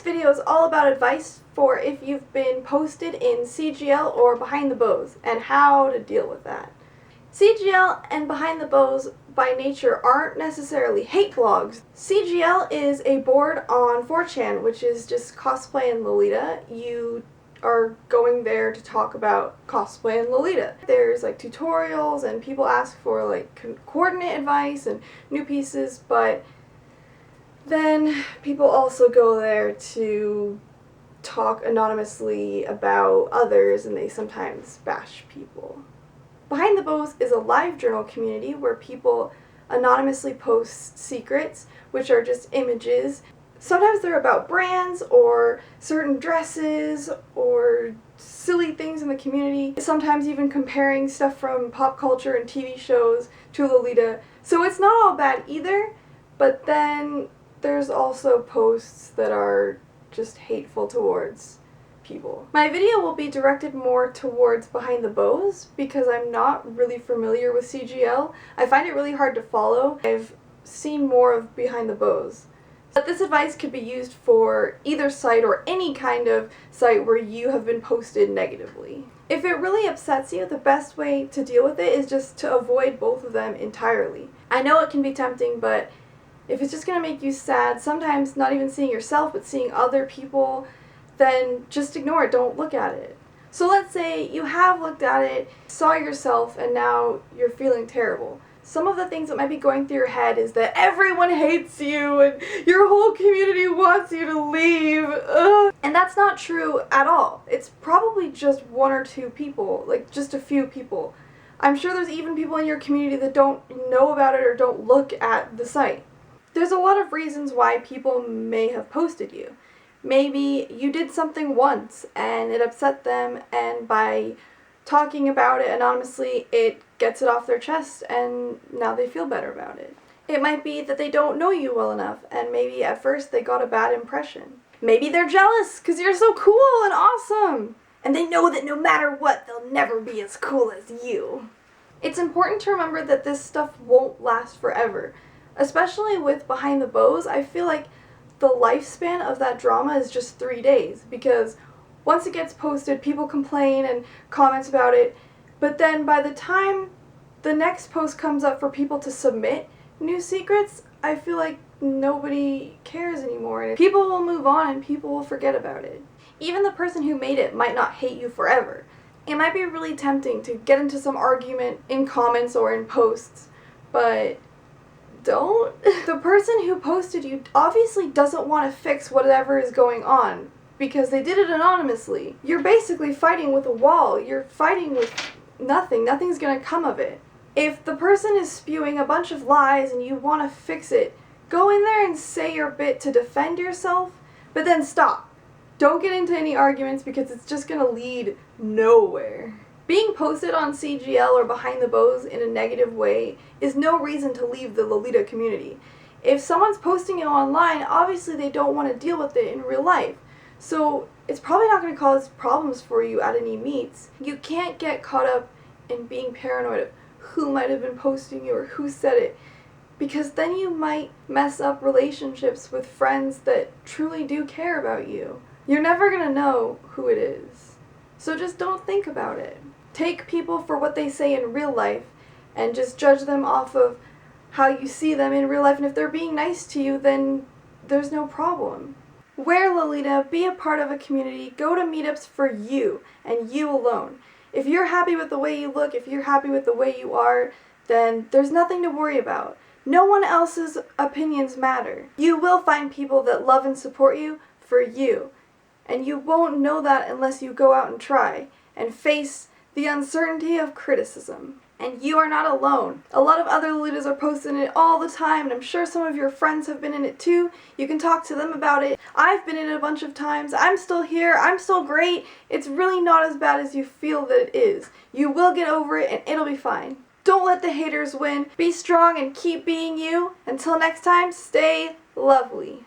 video is all about advice for if you've been posted in CGL or Behind the Bows and how to deal with that. CGL and Behind the Bows by nature aren't necessarily hate blogs. CGL is a board on 4chan, which is just cosplay and Lolita. You are going there to talk about cosplay and Lolita. There's like tutorials and people ask for like coordinate advice and new pieces, but then people also go there to talk anonymously about others, and they sometimes bash people. Behind the Bows is a live journal community where people anonymously post secrets, which are just images. Sometimes they're about brands or certain dresses or silly things in the community. Sometimes even comparing stuff from pop culture and TV shows to Lolita. So it's not all bad either, but then there's also posts that are just hateful towards people. My video will be directed more towards Behind the Bows because I'm not really familiar with CGL. I find it really hard to follow. I've seen more of Behind the Bows. But this advice could be used for either site or any kind of site where you have been posted negatively. If it really upsets you, the best way to deal with it is just to avoid both of them entirely. I know it can be tempting, but if it's just going to make you sad, sometimes not even seeing yourself but seeing other people, then just ignore it, don't look at it. So let's say you have looked at it, saw yourself, and now you're feeling terrible. Some of the things that might be going through your head is that everyone hates you and your whole community wants you to leave. Ugh. And that's not true at all. It's probably just one or two people, like just a few people. I'm sure there's even people in your community that don't know about it or don't look at the site. There's a lot of reasons why people may have posted you. Maybe you did something once and it upset them, and by talking about it anonymously, it gets it off their chest and now they feel better about it. It might be that they don't know you well enough and maybe at first they got a bad impression. Maybe they're jealous because you're so cool and awesome, and they know that no matter what, they'll never be as cool as you. It's important to remember that this stuff won't last forever. Especially with Behind the Bows, I feel like the lifespan of that drama is just 3 days, because once it gets posted, people complain and comments about it, but then by the time the next post comes up for people to submit new secrets, I feel like nobody cares anymore, and people will move on and people will forget about it. Even the person who made it might not hate you forever. It might be really tempting to get into some argument in comments or in posts, but don't. The person who posted you obviously doesn't want to fix whatever is going on because they did it anonymously. You're basically fighting with a wall. You're fighting with nothing. Nothing's gonna come of it. If the person is spewing a bunch of lies and you want to fix it, go in there and say your bit to defend yourself, but then stop. Don't get into any arguments because it's just gonna lead nowhere. Being posted on CGL or Behind the Bows in a negative way is no reason to leave the Lolita community. If someone's posting it online, obviously they don't want to deal with it in real life. So it's probably not going to cause problems for you at any meets. You can't get caught up in being paranoid of who might have been posting you or who said it, because then you might mess up relationships with friends that truly do care about you. You're never going to know who it is. So just don't think about it. Take people for what they say in real life and just judge them off of how you see them in real life, and if they're being nice to you, then there's no problem. Wear Lolita, be a part of a community, go to meetups for you and you alone. If you're happy with the way you look, if you're happy with the way you are, then there's nothing to worry about. No one else's opinions matter. You will find people that love and support you for you, and you won't know that unless you go out and try and face the uncertainty of criticism. And you are not alone. A lot of other Lolitas are posting it all the time, and I'm sure some of your friends have been in it too. You can talk to them about it. I've been in it a bunch of times. I'm still here. I'm still great. It's really not as bad as you feel that it is. You will get over it and it'll be fine. Don't let the haters win. Be strong and keep being you. Until next time, stay lovely.